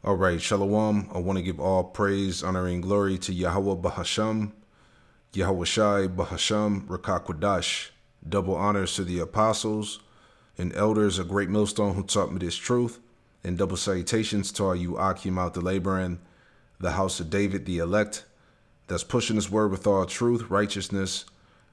All right, Shalom. I want to give all praise, honor, and glory to Yahweh Bahasham, Yahweh Shai Bahasham, Rakakwadash. Double honors to the apostles and elders, a great millstone who taught me this truth, and double salutations to all you Akim out the laboring, the house of David, the elect, that's pushing this word with all truth, righteousness,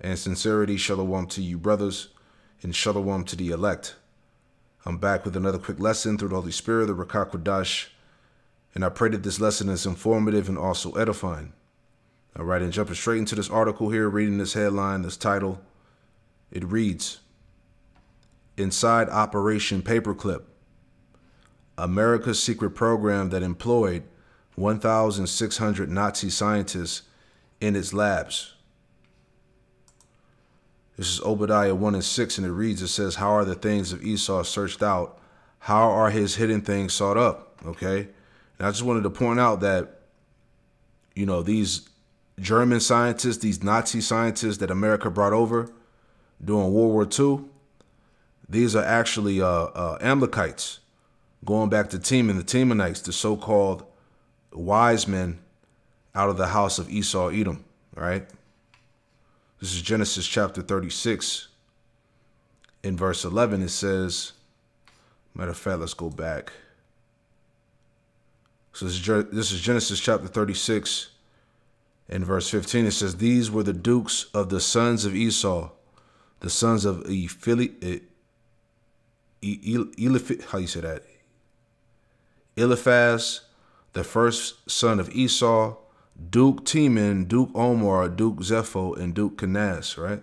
and sincerity. Shalom to you, brothers, and shalom to the elect. I'm back with another quick lesson through the Holy Spirit, the Rakakwadash. And I pray that this lesson is informative and also edifying. All right, and jumping straight into this article here, reading this headline, this title, it reads, Inside Operation Paperclip, America's secret program that employed 1,600 Nazi scientists in its labs. This is Obadiah 1 and 6, and it reads, it says, how are the things of Esau searched out? How are his hidden things sought up? Okay. And I just wanted to point out that, you know, these German scientists, these Nazi scientists that America brought over during World War II, these are actually Amalekites, going back to Teman, the Temanites, the so-called wise men out of the house of Esau, Edom, right? This is Genesis chapter 36. In verse 11, it says, matter of fact, let's go back. So this is Genesis chapter 36 and verse 15. It says, these were the dukes of the sons of Esau, the sons of how you say that? Eliphaz, the first son of Esau, Duke Teman, Duke Omar, Duke Zepho, and Duke Kenaz, right?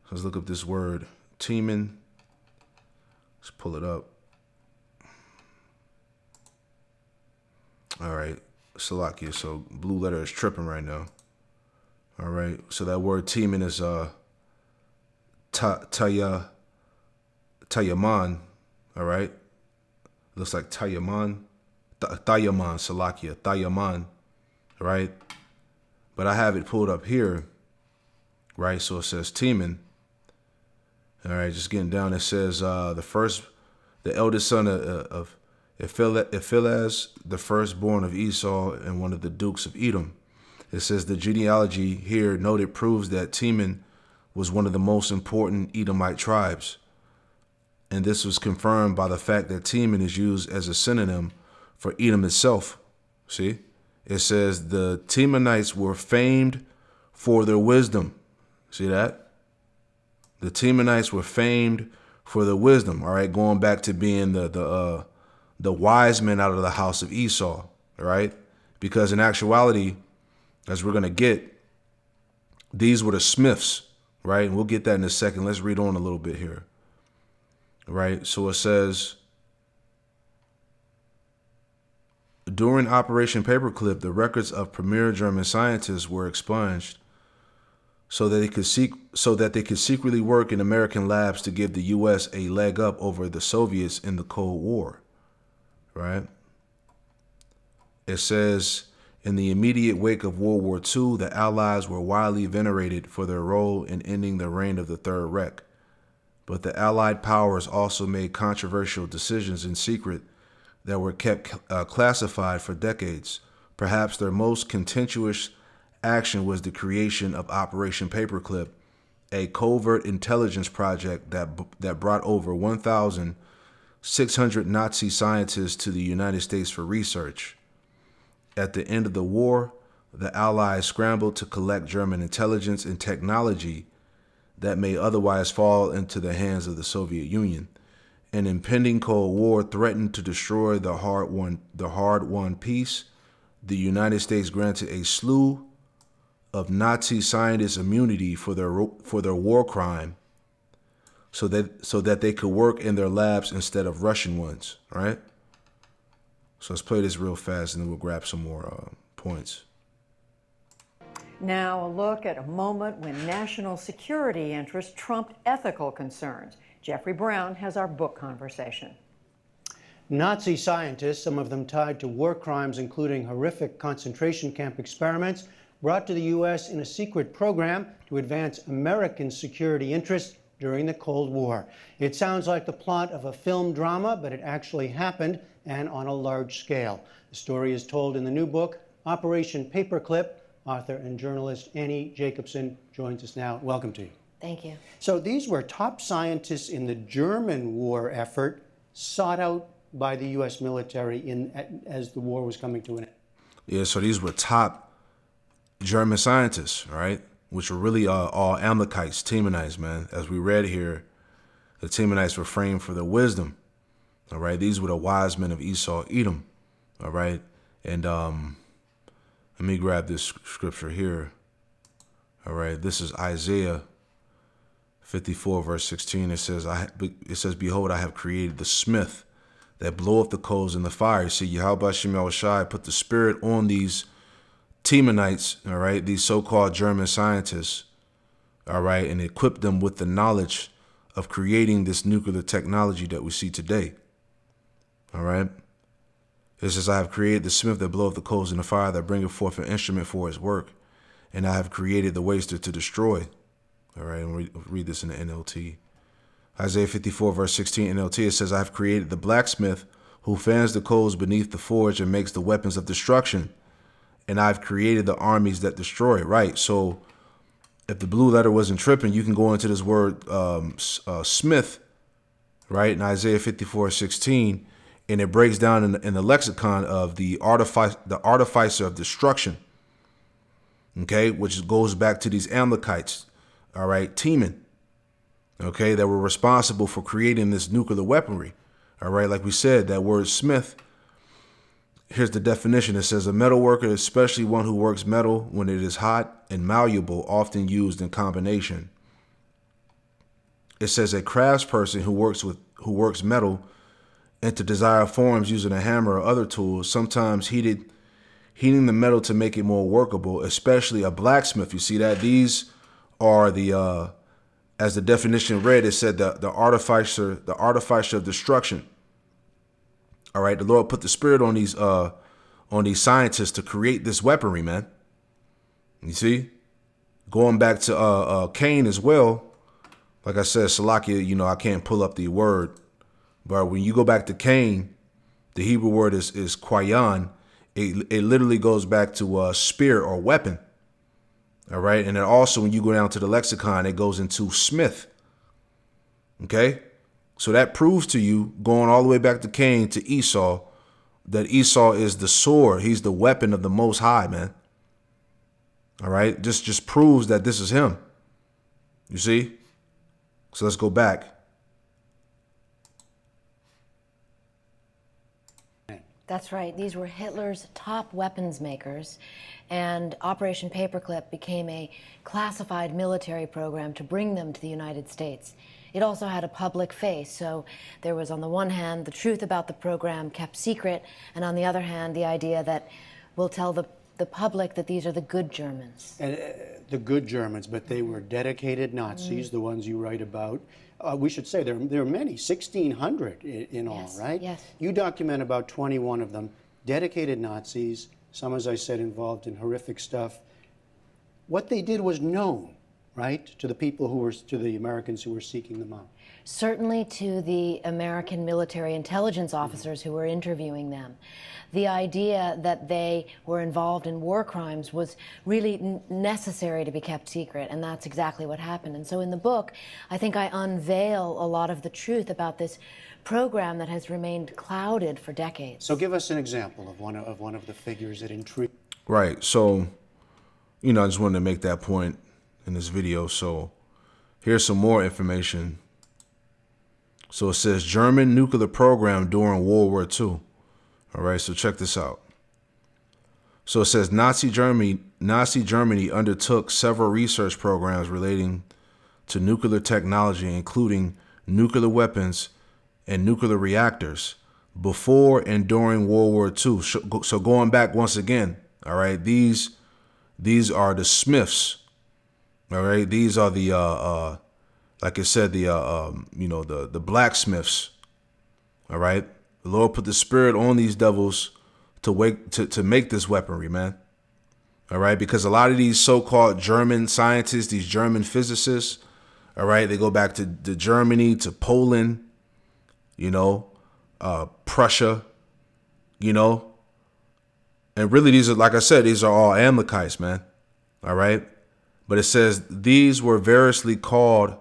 Let's look up this word, Teman. Let's pull it up. All right, Salakia. So blue letter is tripping right now. All right, so that word Teman is Tayaman. All right, looks like Tayaman, Thayaman, Salakia, Thayaman. Right, but I have it pulled up here. Right, so it says Teman. All right, just getting down. It says the eldest son of Eliphaz, the firstborn of Esau and one of the dukes of Edom. It says the genealogy here noted proves that Teman was one of the most important Edomite tribes. And this was confirmed by the fact that Teman is used as a synonym for Edom itself. See, it says the Temanites were famed for their wisdom. See that? The Temanites were famed for their wisdom. All right, going back to being the wise men out of the house of Esau, right? Because in actuality, as we're going to get, these were the smiths, right? And we'll get that in a second. Let's read on a little bit here, right? So it says, during Operation Paperclip, the records of premier German scientists were expunged so that they could secretly work in American labs to give the U.S. a leg up over the Soviets in the Cold War. Right? It says, in the immediate wake of World War II, the Allies were widely venerated for their role in ending the reign of the Third Reich. But the Allied powers also made controversial decisions in secret that were kept classified for decades. Perhaps their most contentious action was the creation of Operation Paperclip, a covert intelligence project that brought over 1,600 Nazi scientists to the United States for research. At the end of the war, the Allies scrambled to collect German intelligence and technology that may otherwise fall into the hands of the Soviet Union. An impending Cold War threatened to destroy the hard-won peace. The United States granted a slew of Nazi scientists immunity for their war crime, so that they could work in their labs instead of Russian ones, right? So let's play this real fast and then we'll grab some more points. Now a look at a moment when national security interests trumped ethical concerns. Jeffrey Brown has our book conversation. Nazi scientists, some of them tied to war crimes including horrific concentration camp experiments, brought to the U.S. in a secret program to advance American security interests during the Cold War. It sounds like the plot of a film drama, but it actually happened, and on a large scale. The story is told in the new book, Operation Paperclip. Author and journalist Annie Jacobsen joins us now. Welcome to you. Thank you. So these were top scientists in the German war effort, sought out by the U.S. military as the war was coming to an end. Yeah, so these were top German scientists, right? Which were really all Amalekites, Temanites, man. As we read here, the Temanites were framed for their wisdom, all right? These were the wise men of Esau, Edom, all right? And let me grab this scripture here, all right? This is Isaiah 54, verse 16. It says, "Behold, I have created the smith that bloweth the coals in the fire." See, Yahweh Shem Shai put the spirit on these Temanites, all right, these so-called German scientists, all right, and equipped them with the knowledge of creating this nuclear technology that we see today, all right? It says, "I have created the smith that bloweth the coals in the fire, that bringeth forth an instrument for his work, and I have created the waster to destroy." All right, and read this in the NLT. Isaiah 54, verse 16, NLT, it says, "I have created the blacksmith who fans the coals beneath the forge and makes the weapons of destruction. And I've created the armies that destroy." Right, so if the blue letter wasn't tripping, you can go into this word smith, right, in Isaiah 54, 16, and it breaks down in the lexicon of the artificer of destruction, okay, which goes back to these Amalekites, all right, Teman, okay, that were responsible for creating this nuclear weaponry, all right, like we said, that word smith. Here's the definition. It says, "A metal worker, especially one who works metal when it is hot and malleable, often used in combination." It says, "A craftsperson who works metal into desired forms using a hammer or other tools, sometimes heating the metal to make it more workable, especially a blacksmith." You see that? These are the as the definition read, it said the artificer of destruction. All right, the Lord put the spirit on these scientists to create this weaponry, man. You see, going back to Cain as well. Like I said, Salakia, you know, I can't pull up the word, but when you go back to Cain, the Hebrew word is kwayan. It literally goes back to spear or weapon. All right, and then also when you go down to the lexicon, it goes into smith. Okay. So that proves to you, going all the way back to Cain to Esau, that Esau is the sword. He's the weapon of the Most High, man. All right. Just proves that this is him. You see? So let's go back. That's right. These were Hitler's top weapons makers, and Operation Paperclip became a classified military program to bring them to the United States. It also had a public face, so there was, on the one hand, the truth about the program kept secret, and on the other hand, the idea that we'll tell the public that these are the good Germans. And the good Germans, but they were dedicated Nazis, the ones you write about. We should say there are many, 1,600 in all, right? Yes. You document about 21 of them, dedicated Nazis, some, as I said, involved in horrific stuff. What they did was known, right, to the people to the Americans who were seeking them out. Certainly to the American military intelligence officers who were interviewing them. The idea that they were involved in war crimes was really necessary to be kept secret, and that's exactly what happened. And so in the book, I think I unveil a lot of the truth about this program that has remained clouded for decades. So give us an example of one of the figures that intrigued. Right. So, you know, I just wanted to make that point in this video. So here's some more information. So it says German nuclear program during World War II. All right, so check this out. So it says Nazi Germany undertook several research programs relating to nuclear technology, including nuclear weapons and nuclear reactors before and during World War II. So going back once again, all right, these are the Smiths. All right, these are the like I said, the blacksmiths. All right. The Lord put the spirit on these devils to make this weaponry, man. All right, because a lot of these so-called German scientists, these German physicists, All right. They go back to Germany, to Poland, you know, Prussia, you know. And really, these are, like I said, these are all Amalekites, man. All right. But it says these were variously called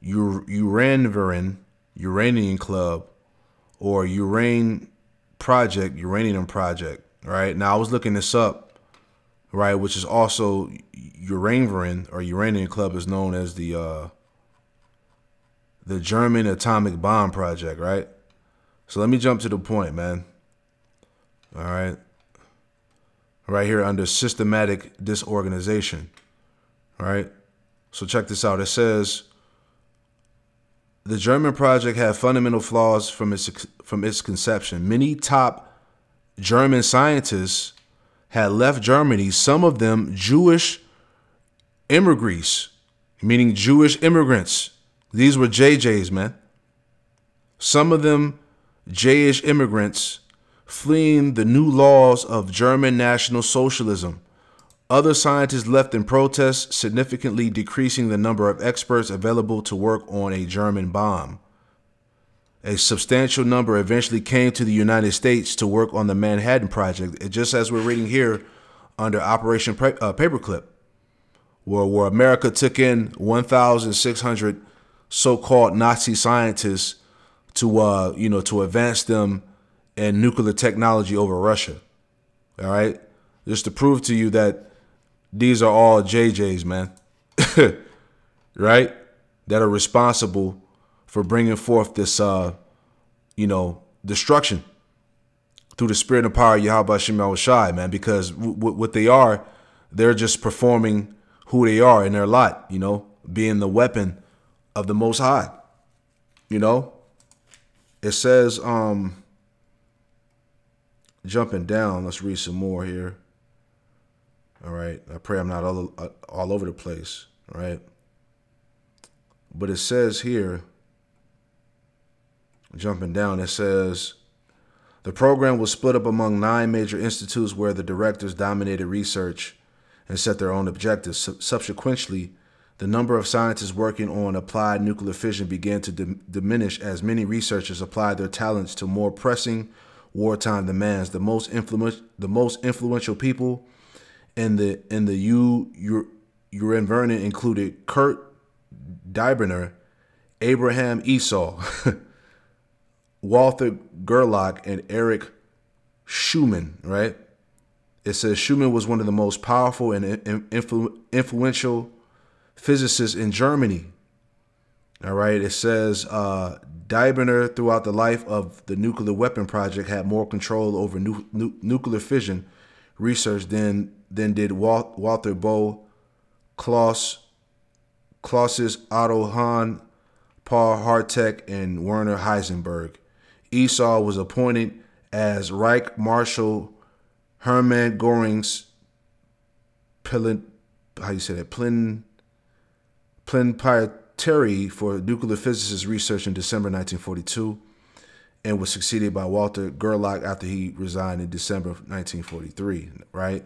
Uranian Club, or Uranium Project. Right. Now I was looking this up, right, which is also Uranian, or Uranian Club is known as the German Atomic Bomb Project, right? So let me jump to the point, man. All right. Right here under systematic disorganization. All right. So check this out. It says the German project had fundamental flaws from its conception. Many top German scientists had left Germany, some of them Jewish immigrants, meaning Jewish immigrants. These were JJs, man. Some of them Jewish immigrants fleeing the new laws of German National Socialism. Other scientists left in protest, significantly decreasing the number of experts available to work on a German bomb. A substantial number eventually came to the United States to work on the Manhattan Project, just as we're reading here under Operation Paperclip, where America took in 1,600 so-called Nazi scientists to to advance them in nuclear technology over Russia. All right, just to prove to you that these are all JJs, man. Right, that are responsible for bringing forth this, destruction through the spirit and power of Yahweh Shema Shai, man. Because what they are, they're just performing who they are in their lot, being the weapon of the Most High. It says, jumping down, let's read some more here. All right. I pray I'm not all over the place. All right. But it says here, jumping down, it says, the program was split up among 9 major institutes where the directors dominated research and set their own objectives. Subsequently, the number of scientists working on applied nuclear fission began to diminish as many researchers applied their talents to more pressing wartime demands. The most influential people in the Uranian included Kurt Dieberner, Abraham Esau, Walter Gerlach, and Eric Schumann, right? It says Schumann was one of the most powerful and influential physicists in Germany. All right. It says Dieberner, throughout the life of the nuclear weapon project, had more control over nuclear fission research than did Walter Boe, Clauses, Otto Hahn, Paul Hartek, and Werner Heisenberg. Esau was appointed as Reich Marshal Hermann Göring's plenipotentiary for nuclear physicist research in December 1942, and was succeeded by Walter Gerlach after he resigned in December of 1943. Right,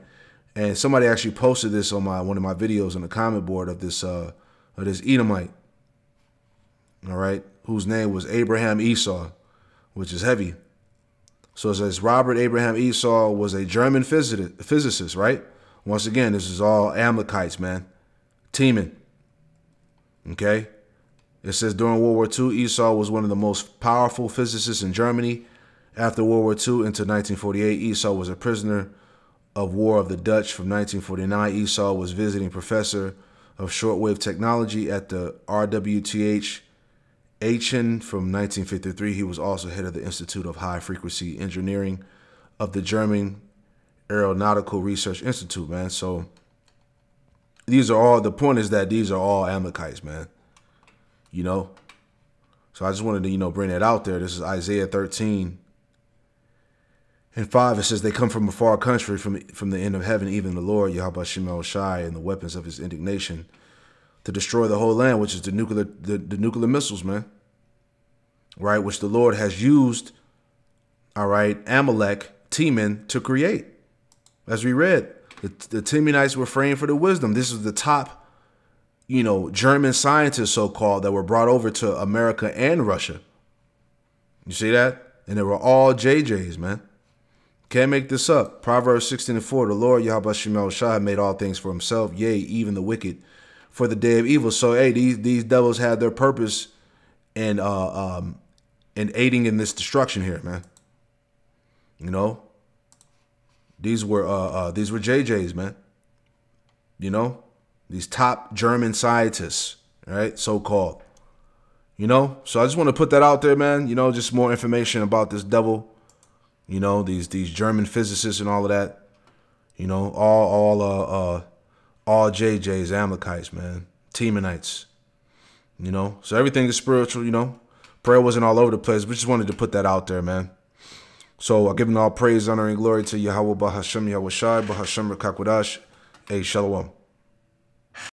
and somebody actually posted this on one of my videos on the comment board of this Edomite. All right, whose name was Abraham Esau, which is heavy. So it says Robert Abraham Esau was a German physicist, right? Once again, this is all Amalekites, man. Teman. Okay? It says during World War II, Esau was one of the most powerful physicists in Germany. After World War II into 1948, Esau was a prisoner of war of the Dutch. From 1949, Esau was visiting professor of shortwave technology at the RWTH Aachen. From 1953, he was also head of the Institute of High Frequency Engineering of the German Aeronautical Research Institute, man. So the point is that these are all Amalekites, man. So I just wanted to, bring that out there. This is Isaiah 13 and 5. It says, they come from a far country, from the end of heaven, even the Lord, Yahweh Shema Shai, and the weapons of his indignation, to destroy the whole land, which is the nuclear missiles, man. Right, which the Lord has used, all right, Amalek, Teman, to create. As we read, the Temanites were framed for the wisdom. This is the top you know, German scientists, so-called, that were brought over to America and Russia. You see that? And they were all JJs, man. Can't make this up. Proverbs 16:4, the Lord Yahweh Shemel Shah made all things for himself, yea, even the wicked, for the day of evil. So, hey, these devils had their purpose in aiding in this destruction here, man. You know? These were JJs, man. You know? These top German scientists, right? So-called. You know? So I just want to put that out there, man. You know, just more information about this devil. You know, these German physicists and all of that. You know, all JJs, Amalekites, man. Temanites. You know? So everything is spiritual, you know. Prayer wasn't all over the place. We just wanted to put that out there, man. So I give him all praise, honor, and glory to Yahweh Bahashem, Yahweh Shai, Bahashem Rakakwadash. Hey, Shalom.